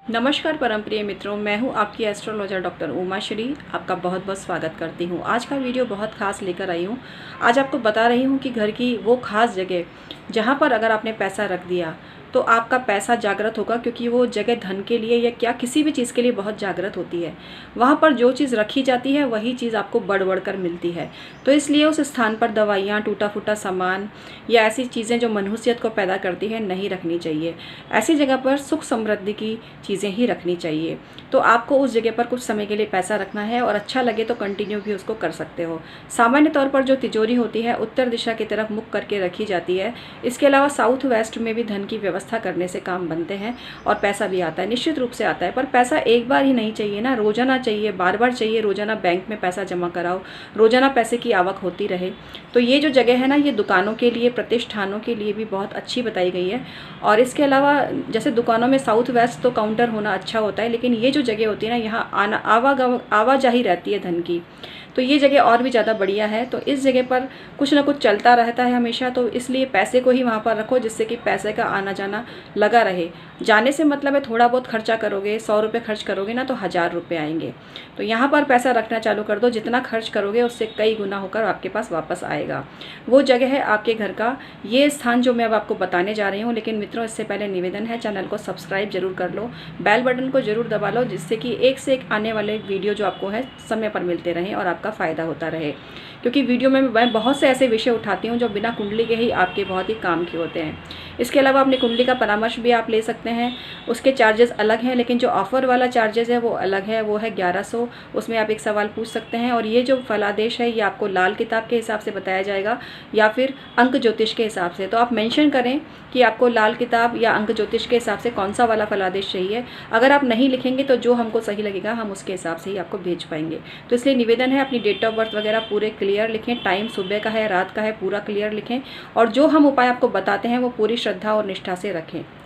नमस्कार परम प्रिय मित्रों, मैं हूं आपकी एस्ट्रोलॉजर डॉक्टर उमा श्री। आपका बहुत बहुत स्वागत करती हूं। आज का वीडियो बहुत खास लेकर आई हूं। आज आपको बता रही हूं कि घर की वो खास जगह जहां पर अगर आपने पैसा रख दिया तो आपका पैसा जागृत होगा, क्योंकि वो जगह धन के लिए या क्या किसी भी चीज़ के लिए बहुत जागृत होती है। वहाँ पर जो चीज़ रखी जाती है वही चीज़ आपको बढ़ बढ़ कर मिलती है। तो इसलिए उस स्थान पर दवाइयाँ, टूटा फूटा सामान या ऐसी चीज़ें जो मनहूसियत को पैदा करती हैं नहीं रखनी चाहिए। ऐसी जगह पर सुख समृद्धि की चीज़ें ही रखनी चाहिए। तो आपको उस जगह पर कुछ समय के लिए पैसा रखना है और अच्छा लगे तो कंटिन्यू भी उसको कर सकते हो। सामान्य तौर पर जो तिजोरी होती है उत्तर दिशा की तरफ मुख करके रखी जाती है। इसके अलावा साउथ वेस्ट में भी धन की व्यवस्था करने से काम बनते हैं और पैसा भी आता है, निश्चित रूप से आता है। पर पैसा एक बार ही नहीं चाहिए ना, रोजाना चाहिए, बार बार चाहिए। रोजाना बैंक में पैसा जमा कराओ, रोजाना पैसे की आवक होती रहे। तो ये जो जगह है ना, ये दुकानों के लिए, प्रतिष्ठानों के लिए भी बहुत अच्छी बताई गई है। और इसके अलावा जैसे दुकानों में साउथ वेस्ट तो काउंटर होना अच्छा होता है, लेकिन ये जो जगह होती है ना, यहाँ आवाजाही रहती है धन की, तो ये जगह और भी ज़्यादा बढ़िया है। तो इस जगह पर कुछ ना कुछ चलता रहता है हमेशा, तो इसलिए पैसे को ही वहाँ पर रखो, जिससे कि पैसे का आना जाना लगा रहे। जाने से मतलब है थोड़ा बहुत खर्चा करोगे, 100 रुपये खर्च करोगे ना तो 1000 रुपये आएंगे। तो यहाँ पर पैसा रखना चालू कर दो, जितना खर्च करोगे उससे कई गुना होकर आपके पास वापस आएगा। वो जगह है आपके घर का ये स्थान जो मैं अब आपको बताने जा रही हूँ। लेकिन मित्रों, इससे पहले निवेदन है, चैनल को सब्सक्राइब जरूर कर लो, बेल बटन को जरूर दबा लो, जिससे कि एक से एक आने वाले वीडियो जो आपको है समय पर मिलते रहें और आपका फ़ायदा होता रहे। क्योंकि वीडियो में मैं बहुत से ऐसे विषय उठाती हूँ जो बिना कुंडली के ही आपके बहुत ही काम के होते हैं। इसके अलावा अपनी कुंडली का परामर्श भी आप ले सकते हैं। उसके चार्जेस अलग हैं, लेकिन जो ऑफ़र वाला चार्जेस है वो अलग है, वो है 1100। उसमें आप एक सवाल पूछ सकते हैं। और ये जो फलादेश है ये आपको लाल किताब के हिसाब से बताया जाएगा या फिर अंक ज्योतिष के हिसाब से। तो आप मेंशन करें कि आपको लाल किताब या अंक ज्योतिष के हिसाब से कौन सा वाला फलादेश चाहिए। अगर आप नहीं लिखेंगे तो जो हमको सही लगेगा हम उसके हिसाब से ही आपको भेज पाएंगे। तो इसलिए निवेदन है, अपनी डेट ऑफ बर्थ वगैरह पूरे क्लियर लिखें, टाइम सुबह का है, रात का है, पूरा क्लियर लिखें। और जो हम उपाय आपको बताते हैं वो पूरी श्रद्धा और निष्ठा से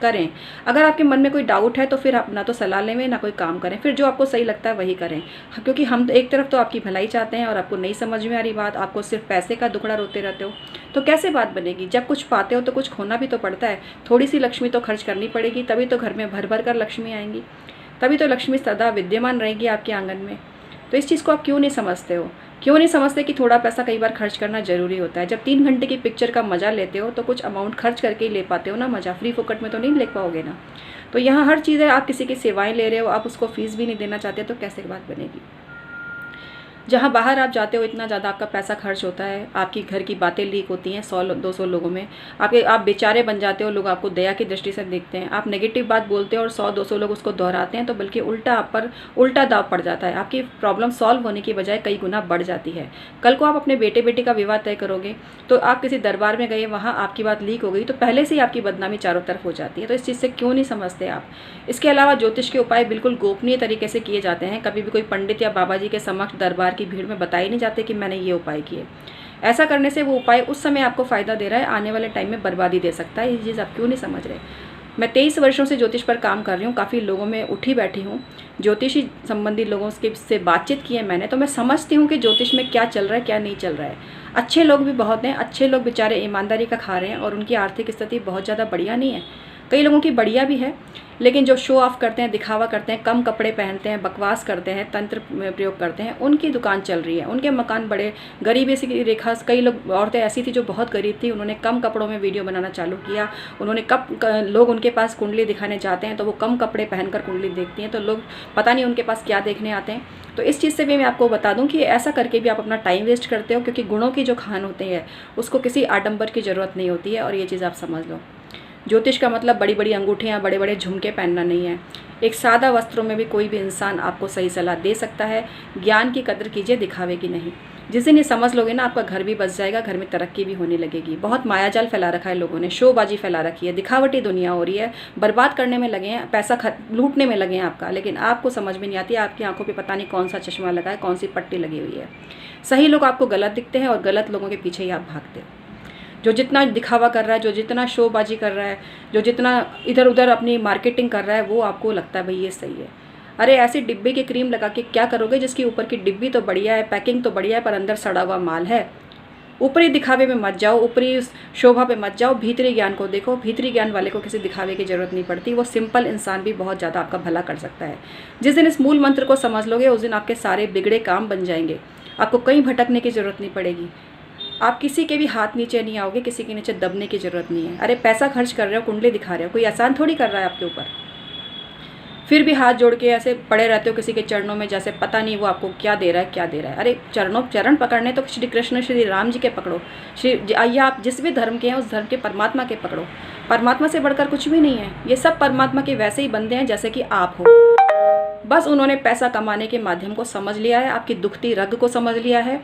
करें। अगर आपके मन में कोई डाउट है तो फिर आप ना तो सलाह लें ना कोई काम करें, फिर जो आपको सही लगता है वही करें। क्योंकि हम एक तरफ तो आपकी भलाई चाहते हैं और आपको नहीं समझ में आ रही बात, आपको सिर्फ पैसे का दुखड़ा रोते रहते हो, तो कैसे बात बनेगी। जब कुछ पाते हो तो कुछ खोना भी तो पड़ता है। थोड़ी सी लक्ष्मी तो खर्च करनी पड़ेगी, तभी तो घर में भर भर कर लक्ष्मी आएंगी, तभी तो लक्ष्मी सदा विद्यमान रहेगी आपके आंगन में। तो इस चीज़ को आप क्यों नहीं समझते हो? क्यों नहीं समझते कि थोड़ा पैसा कई बार खर्च करना ज़रूरी होता है। जब 3 घंटे की पिक्चर का मज़ा लेते हो तो कुछ अमाउंट खर्च करके ही ले पाते हो ना मज़ा, फ्री फोकट में तो नहीं ले पाओगे ना। तो यहाँ हर चीज़ है, आप किसी की सेवाएं ले रहे हो, आप उसको फीस भी नहीं देना चाहते, तो कैसे बात बनेगी। जहाँ बाहर आप जाते हो इतना ज़्यादा आपका पैसा खर्च होता है, आपकी घर की बातें लीक होती हैं 100-200 लोगों में, आप बेचारे बन जाते हो, लोग आपको दया की दृष्टि से देखते हैं। आप नेगेटिव बात बोलते हो और 100-200 लोग उसको दोहराते हैं, तो बल्कि उल्टा आप पर उल्टा दाव पड़ जाता है। आपकी प्रॉब्लम सॉल्व होने की बजाय कई गुना बढ़ जाती है। कल को आप अपने बेटे बेटी का विवाह तय करोगे तो आप किसी दरबार में गए, वहाँ आपकी बात लीक हो गई तो पहले से ही आपकी बदनामी चारों तरफ हो जाती है। तो इस चीज़ से क्यों नहीं समझते आप। इसके अलावा ज्योतिष के उपाय बिल्कुल गोपनीय तरीके से किए जाते हैं। कभी भी कोई पंडित या बाबा जी के समक्ष दरबार की भीड़ में बताए नहीं जाते कि मैंने ये उपाय किए। ऐसा करने से वो उपाय उस समय आपको फ़ायदा दे रहा है, आने वाले टाइम में बर्बादी दे सकता है। ये चीज़ आप क्यों नहीं समझ रहे। मैं 23 वर्षों से ज्योतिष पर काम कर रही हूँ, काफ़ी लोगों में उठी बैठी हूँ, ज्योतिषी संबंधी लोगों से बातचीत की है मैंने। तो मैं समझती हूँ कि ज्योतिष में क्या चल रहा है क्या नहीं चल रहा है। अच्छे लोग भी बहुत हैं, अच्छे लोग बेचारे ईमानदारी का खा रहे हैं और उनकी आर्थिक स्थिति बहुत ज़्यादा बढ़िया नहीं है। कई लोगों की बढ़िया भी है, लेकिन जो शो ऑफ करते हैं, दिखावा करते हैं, कम कपड़े पहनते हैं, बकवास करते हैं, तंत्र प्रयोग करते हैं, उनकी दुकान चल रही है, उनके मकान बड़े, गरीबी की रेखा। कई लोग औरतें ऐसी थी जो बहुत गरीब थी, उन्होंने कम कपड़ों में वीडियो बनाना चालू किया। उन्होंने लोग उनके पास कुंडली दिखाने जाते हैं तो वो कम कपड़े पहनकर कुंडली देखती हैं, तो लोग पता नहीं उनके पास क्या देखने आते हैं। तो इस चीज़ से भी मैं आपको बता दूं कि ऐसा करके भी आप अपना टाइम वेस्ट करते हो, क्योंकि गुणों की जो खान होती है उसको किसी आडंबर की ज़रूरत नहीं होती है। और ये चीज़ आप समझ लो, ज्योतिष का मतलब बड़ी बड़ी अंगूठियाँ, बड़े बड़े झुमके पहनना नहीं है। एक सादा वस्त्रों में भी कोई भी इंसान आपको सही सलाह दे सकता है। ज्ञान की कदर कीजिए, दिखावे की नहीं। जिस दिन ये समझ लोगे ना, आपका घर भी बच जाएगा, घर में तरक्की भी होने लगेगी। बहुत मायाजाल फैला रखा है लोगों ने, शोबाजी फैला रखी है, दिखावटी दुनिया हो रही है, बर्बाद करने में लगे हैं, पैसा लूटने में लगे हैं आपका। लेकिन आपको समझ में नहीं आती, आपकी आंखों पे पता नहीं कौन सा चश्मा लगा है, कौन सी पट्टी लगी हुई है। सही लोग आपको गलत दिखते हैं और गलत लोगों के पीछे ही आप भागते हो। जो जितना दिखावा कर रहा है, जो जितना शोबाजी कर रहा है, जो जितना इधर उधर अपनी मार्केटिंग कर रहा है, वो आपको लगता है भाई ये सही है। अरे ऐसी डिब्बे की क्रीम लगा के क्या करोगे जिसकी ऊपर की डिब्बी तो बढ़िया है, पैकिंग तो बढ़िया है, पर अंदर सड़ा हुआ माल है। ऊपरी दिखावे में मत जाओ, ऊपरी शोभा पे मत जाओ, भीतरी ज्ञान को देखो। भीतरी ज्ञान वाले को किसी दिखावे की ज़रूरत नहीं पड़ती। वो सिंपल इंसान भी बहुत ज़्यादा आपका भला कर सकता है। जिस दिन इस मूल मंत्र को समझ लोगे उस दिन आपके सारे बिगड़े काम बन जाएंगे। आपको कहीं भटकने की ज़रूरत नहीं पड़ेगी। आप किसी के भी हाथ नीचे नहीं आओगे, किसी के नीचे दबने की ज़रूरत नहीं है। अरे पैसा खर्च कर रहे हो, कुंडली दिखा रहे हो, कोई आसान थोड़ी कर रहा है आपके ऊपर। फिर भी हाथ जोड़ के ऐसे पड़े रहते हो किसी के चरणों में, जैसे पता नहीं वो आपको क्या दे रहा है, क्या दे रहा है। अरे चरण पकड़ने तो श्री कृष्ण श्री राम जी के पकड़ो, या आप जिस भी धर्म के हैं उस धर्म के परमात्मा के पकड़ो। परमात्मा से बढ़कर कुछ भी नहीं है। ये सब परमात्मा के वैसे ही बंदे हैं जैसे कि आप हो। बस उन्होंने पैसा कमाने के माध्यम को समझ लिया है, आपकी दुखती रग को समझ लिया है।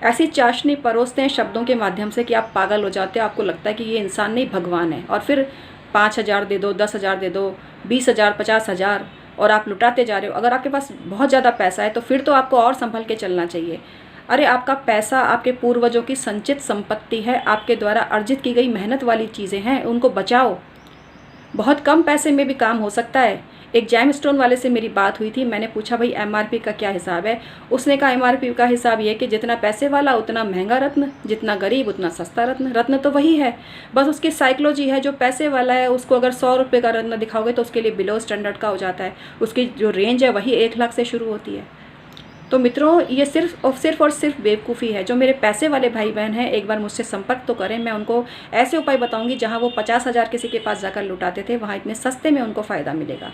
ऐसी चाशनी परोसते हैं शब्दों के माध्यम से कि आप पागल हो जाते हो। आपको लगता है कि ये इंसान नहीं भगवान है। और फिर 5,000 दे दो, 10,000 दे दो, 20,000, 50,000 और आप लुटाते जा रहे हो। अगर आपके पास बहुत ज़्यादा पैसा है तो फिर तो आपको और संभल के चलना चाहिए। अरे आपका पैसा आपके पूर्वजों की संचित संपत्ति है, आपके द्वारा अर्जित की गई मेहनत वाली चीज़ें हैं, उनको बचाओ। बहुत कम पैसे में भी काम हो सकता है। एक जैम स्टोन वाले से मेरी बात हुई थी। मैंने पूछा भाई MRP का क्या हिसाब है। उसने कहा MRP का हिसाब ये कि जितना पैसे वाला उतना महंगा रत्न, जितना गरीब उतना सस्ता रत्न। रत्न तो वही है, बस उसकी साइकोलॉजी है। जो पैसे वाला है उसको अगर 100 रुपये का रत्न दिखाओगे तो उसके लिए बिलो स्टैंडर्ड का हो जाता है। उसकी जो रेंज है वही 1 लाख से शुरू होती है। तो मित्रों, ये सिर्फ और सिर्फ बेवकूफ़ी है। जो मेरे पैसे वाले भाई बहन हैं एक बार मुझसे संपर्क तो करें। मैं उनको ऐसे उपाय बताऊंगी जहां वो 50,000 किसी के पास जाकर लुटाते थे, वहां इतने सस्ते में उनको फ़ायदा मिलेगा।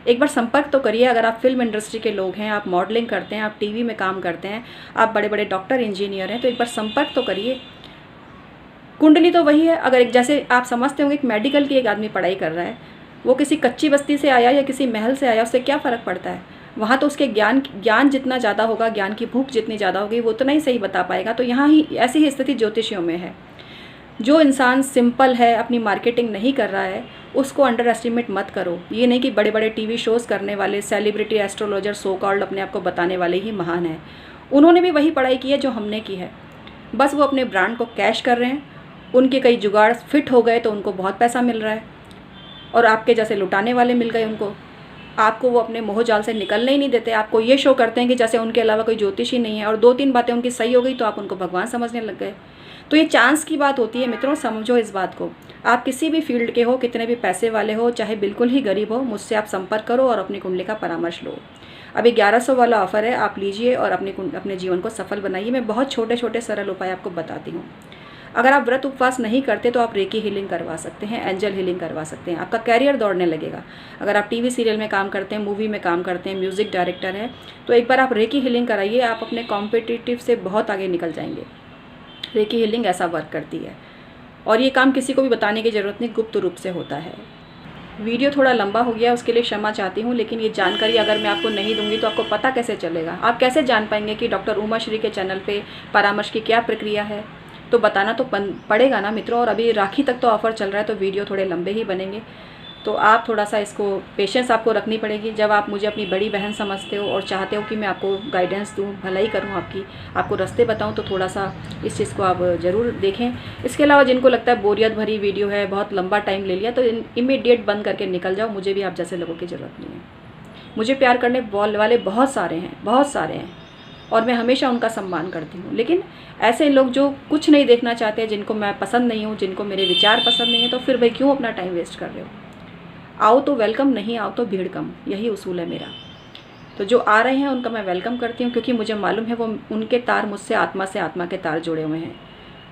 एक बार संपर्क तो करिए। अगर आप फिल्म इंडस्ट्री के लोग हैं, आप मॉडलिंग करते हैं, आप टीवी में काम करते हैं, आप बड़े बड़े डॉक्टर इंजीनियर हैं, तो एक बार संपर्क तो करिए। कुंडली तो वही है। अगर एक जैसे आप समझते होंगे एक मेडिकल की एक आदमी पढ़ाई कर रहा है, वो किसी कच्ची बस्ती से आया या किसी महल से आया, उससे क्या फ़र्क पड़ता है। वहाँ तो उसके ज्ञान जितना ज़्यादा होगा, ज्ञान की भूख जितनी ज़्यादा होगी, वो उतना ही सही बता पाएगा। तो यहाँ ही ऐसी ही स्थिति ज्योतिषियों में है। जो इंसान सिंपल है, अपनी मार्केटिंग नहीं कर रहा है, उसको अंडर एस्टिमेट मत करो। ये नहीं कि बड़े बड़े टीवी शोज़ करने वाले सेलिब्रिटी एस्ट्रोलॉजर सो कॉल्ड अपने आप को बताने वाले ही महान हैं। उन्होंने भी वही पढ़ाई की है जो हमने की है। बस वो अपने ब्रांड को कैश कर रहे हैं। उनके कई जुगाड़ फिट हो गए तो उनको बहुत पैसा मिल रहा है, और आपके जैसे लुटाने वाले मिल गए उनको। आपको वो अपने मोह जाल से निकलने ही नहीं देते। आपको ये शो करते हैं कि जैसे उनके अलावा कोई ज्योतिष ही नहीं है, और 2-3 बातें उनकी सही हो गई तो आप उनको भगवान समझने लग गए। तो ये चांस की बात होती है मित्रों, समझो इस बात को। आप किसी भी फील्ड के हो, कितने भी पैसे वाले हो, चाहे बिल्कुल ही गरीब हो, मुझसे आप संपर्क करो और अपनी कुंडली का परामर्श लो। अभी 1100 वाला ऑफर है, आप लीजिए और अपने जीवन को सफल बनाइए। मैं बहुत छोटे छोटे सरल उपाय आपको बताती हूँ। अगर आप व्रत उपवास नहीं करते तो आप रेकी हीलिंग करवा सकते हैं, एंजल हीलिंग करवा सकते हैं। आपका कैरियर दौड़ने लगेगा। अगर आप टीवी सीरियल में काम करते हैं, मूवी में काम करते हैं, म्यूज़िक डायरेक्टर हैं, तो एक बार आप रेकी हीलिंग कराइए। आप अपने कॉम्पिटिटिव से बहुत आगे निकल जाएंगे। रेकी हीलिंग ऐसा वर्क करती है, और ये काम किसी को भी बताने की ज़रूरत नहीं, गुप्त रूप से होता है। वीडियो थोड़ा लंबा हो गया, उसके लिए क्षमा चाहती हूँ, लेकिन ये जानकारी अगर मैं आपको नहीं दूंगी तो आपको पता कैसे चलेगा। आप कैसे जान पाएंगे कि डॉक्टर उमा श्री के चैनल पे परामर्श की क्या प्रक्रिया है। तो बताना तो पड़ेगा ना मित्रों। और अभी राखी तक तो ऑफ़र चल रहा है, तो वीडियो थोड़े लंबे ही बनेंगे। तो आप थोड़ा सा इसको पेशेंस आपको रखनी पड़ेगी। जब आप मुझे अपनी बड़ी बहन समझते हो और चाहते हो कि मैं आपको गाइडेंस दूँ, भलाई करूँ, आपको रास्ते बताऊँ, तो थोड़ा सा इस चीज़ को आप ज़रूर देखें। इसके अलावा जिनको लगता है बोरियत भरी वीडियो है, बहुत लंबा टाइम ले लिया, तो इमीडिएट बंद करके निकल जाओ। मुझे भी आप जैसे लोगों की ज़रूरत नहीं है। मुझे प्यार करने वाले बहुत सारे हैं, और मैं हमेशा उनका सम्मान करती हूँ। लेकिन ऐसे लोग जो कुछ नहीं देखना चाहते, जिनको मैं पसंद नहीं हूँ, जिनको मेरे विचार पसंद नहीं है, तो फिर भाई क्यों अपना टाइम वेस्ट कर रहे हो। आओ तो वेलकम, नहीं आओ तो भीड़ कम, यही उसूल है मेरा। तो जो आ रहे हैं उनका मैं वेलकम करती हूँ, क्योंकि मुझे मालूम है वो उनके तार मुझसे आत्मा से आत्मा के तार जुड़े हुए हैं।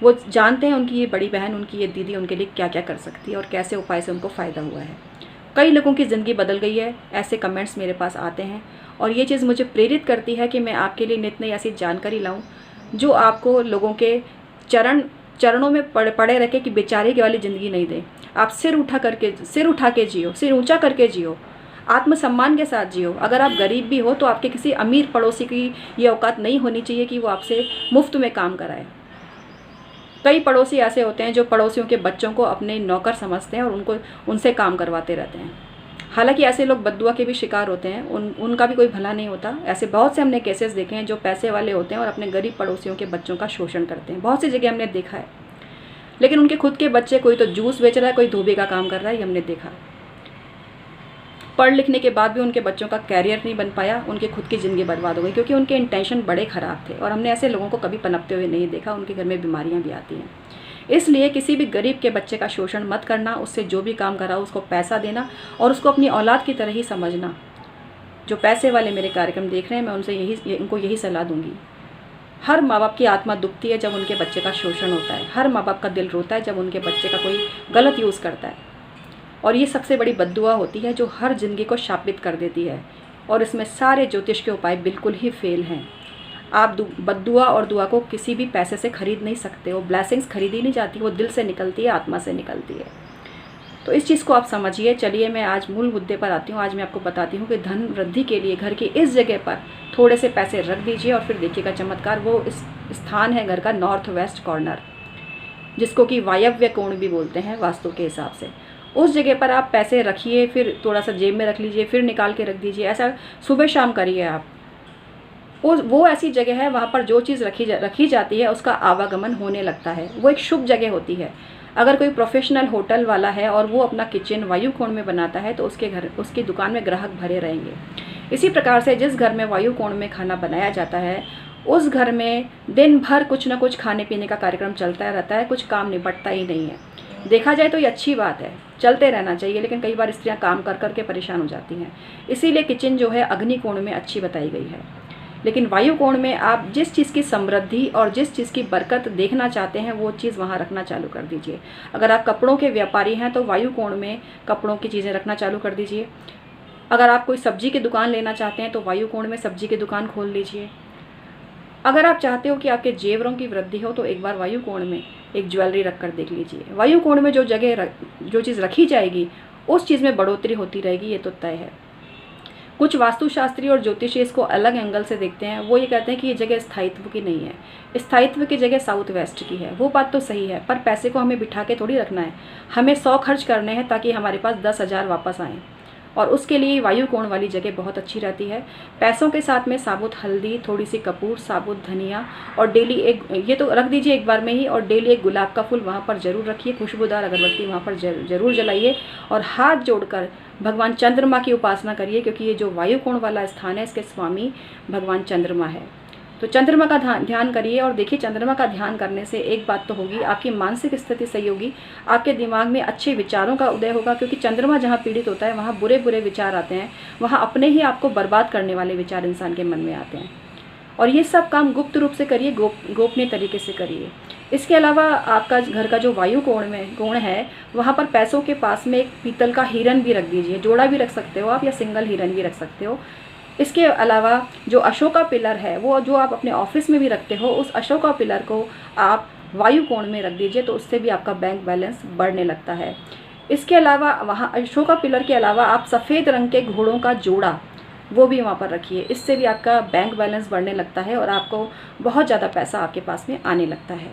वो जानते हैं उनकी ये बड़ी बहन, उनकी ये दीदी उनके लिए क्या क्या कर सकती है और कैसे उपाय से उनको फ़ायदा हुआ है। कई लोगों की ज़िंदगी बदल गई है, ऐसे कमेंट्स मेरे पास आते हैं, और ये चीज़ मुझे प्रेरित करती है कि मैं आपके लिए नित नई ऐसी जानकारी लाऊं जो आपको लोगों के चरणों में पड़े रखे कि बेचारे की वाली ज़िंदगी नहीं दे। आप सिर उठा के जियो, सिर ऊंचा करके जियो, आत्मसम्मान के साथ जियो। अगर आप गरीब भी हो तो आपके किसी अमीर पड़ोसी की ये औकात नहीं होनी चाहिए कि वो आपसे मुफ्त में काम कराए। कई पड़ोसी ऐसे होते हैं जो पड़ोसियों के बच्चों को अपने नौकर समझते हैं और उनसे काम करवाते रहते हैं। हालांकि ऐसे लोग बद्दुआ के भी शिकार होते हैं, उनका भी कोई भला नहीं होता। ऐसे बहुत से हमने केसेस देखे हैं जो पैसे वाले होते हैं और अपने गरीब पड़ोसियों के बच्चों का शोषण करते हैं। बहुत सी जगह हमने देखा है। लेकिन उनके खुद के बच्चे, कोई तो जूस बेच रहा है, कोई धोबी का काम कर रहा है, ये हमने देखा। पढ़ लिखने के बाद भी उनके बच्चों का कैरियर नहीं बन पाया, उनकी खुद की ज़िंदगी बर्बाद हो गई, क्योंकि उनके इंटेंशन बड़े ख़राब थे। और हमने ऐसे लोगों को कभी पनपते हुए नहीं देखा, उनके घर में बीमारियाँ भी आती हैं। इसलिए किसी भी गरीब के बच्चे का शोषण मत करना, उससे जो भी काम कराओ उसको पैसा देना और उसको अपनी औलाद की तरह ही समझना। जो पैसे वाले मेरे कार्यक्रम देख रहे हैं, मैं उनसे उनको यही सलाह दूंगी। हर माँ बाप की आत्मा दुखती है जब उनके बच्चे का शोषण होता है, हर माँ बाप का दिल रोता है जब उनके बच्चे का कोई गलत यूज़ करता है। और ये सबसे बड़ी बद्दुआ होती है जो हर ज़िंदगी को शापित कर देती है, और इसमें सारे ज्योतिष के उपाय बिल्कुल ही फेल हैं। आप बद्दुआ और दुआ को किसी भी पैसे से खरीद नहीं सकते हो। ब्लेसिंग्स खरीदी नहीं जाती, वो दिल से निकलती है, आत्मा से निकलती है। तो इस चीज़ को आप समझिए। चलिए मैं आज मूल मुद्दे पर आती हूँ। आज मैं आपको बताती हूँ कि धन वृद्धि के लिए घर की इस जगह पर थोड़े से पैसे रख दीजिए और फिर देखिएगा चमत्कार। वो इस स्थान है घर का नॉर्थ वेस्ट कॉर्नर, जिसको कि वायव्य कोण भी बोलते हैं वास्तु के हिसाब से। उस जगह पर आप पैसे रखिए, फिर थोड़ा सा जेब में रख लीजिए, फिर निकाल के रख दीजिए। ऐसा सुबह शाम करिए आप। वो ऐसी जगह है वहाँ पर जो चीज़ रखी जाती है उसका आवागमन होने लगता है। वो एक शुभ जगह होती है। अगर कोई प्रोफेशनल होटल वाला है और वो अपना किचन वायु कोण में बनाता है तो उसकी दुकान में ग्राहक भरे रहेंगे। इसी प्रकार से जिस घर में वायु कोण में खाना बनाया जाता है उस घर में दिन भर कुछ ना कुछ खाने पीने का कार्यक्रम चलता रहता है, कुछ काम निपटता ही नहीं है। देखा जाए तो ये अच्छी बात है, चलते रहना चाहिए, लेकिन कई बार स्त्रियाँ काम कर कर के परेशान हो जाती हैं। इसीलिए किचन जो है अग्नि कोण में अच्छी बताई गई है। लेकिन वायु कोण में आप जिस चीज़ की समृद्धि और जिस चीज़ की बरकत देखना चाहते हैं वो चीज़ वहाँ रखना चालू कर दीजिए। अगर आप कपड़ों के व्यापारी हैं तो वायु कोण में कपड़ों की चीज़ें रखना चालू कर दीजिए। अगर आप कोई सब्जी की दुकान लेना चाहते हैं तो वायु कोण में सब्जी की दुकान खोल लीजिए। अगर आप चाहते हो कि आपके जेवरों की वृद्धि हो तो एक बार वायु कोण में एक ज्वेलरी रख कर देख लीजिए। वायु कोण में जो चीज़ रखी जाएगी उस चीज़ में बढ़ोतरी होती रहेगी, ये तो तय है। कुछ वास्तुशास्त्री और ज्योतिषी इसको अलग एंगल से देखते हैं। वो ये कहते हैं कि ये जगह स्थायित्व की नहीं है, स्थायित्व की जगह साउथ वेस्ट की है। वो बात तो सही है, पर पैसे को हमें बिठा के थोड़ी रखना है। हमें 100 खर्च करने हैं ताकि हमारे पास 10,000 वापस आएँ, और उसके लिए वायु कोण वाली जगह बहुत अच्छी रहती है। पैसों के साथ में साबुत हल्दी, थोड़ी सी कपूर, साबुत धनिया और डेली ये तो रख दीजिए एक बार में ही, और डेली एक गुलाब का फूल वहाँ पर ज़रूर रखिए, खुशबूदार अगरबत्ती वहाँ पर ज़रूर जलाइए और हाथ जोड़कर भगवान चंद्रमा की उपासना करिए, क्योंकि ये जो वायु कोण वाला स्थान है इसके स्वामी भगवान चंद्रमा है। तो चंद्रमा का ध्यान करिए और देखिए चंद्रमा का ध्यान करने से एक बात तो होगी, आपकी मानसिक स्थिति सही होगी, आपके दिमाग में अच्छे विचारों का उदय होगा, क्योंकि चंद्रमा जहाँ पीड़ित होता है वहाँ बुरे बुरे विचार आते हैं, वहाँ अपने ही आपको बर्बाद करने वाले विचार इंसान के मन में आते हैं। और ये सब काम गुप्त रूप से करिए, गोपनीय तरीके से करिए। इसके अलावा आपका घर का जो वायु कोण है वहाँ पर पैसों के पास में एक पीतल का हिरन भी रख दीजिए। जोड़ा भी रख सकते हो आप या सिंगल हिरन भी रख सकते हो। इसके अलावा जो अशोका पिलर है वो जो आप अपने ऑफिस में भी रखते हो, उस अशोका पिलर को आप वायु कोण में रख दीजिए, तो उससे भी आपका बैंक बैलेंस बढ़ने लगता है। इसके अलावा वहाँ अशोका पिलर के अलावा आप सफ़ेद रंग के घोड़ों का जोड़ा वो भी वहाँ पर रखिए। इससे भी आपका बैंक बैलेंस बढ़ने लगता है और आपको बहुत ज़्यादा पैसा आपके पास में आने लगता है।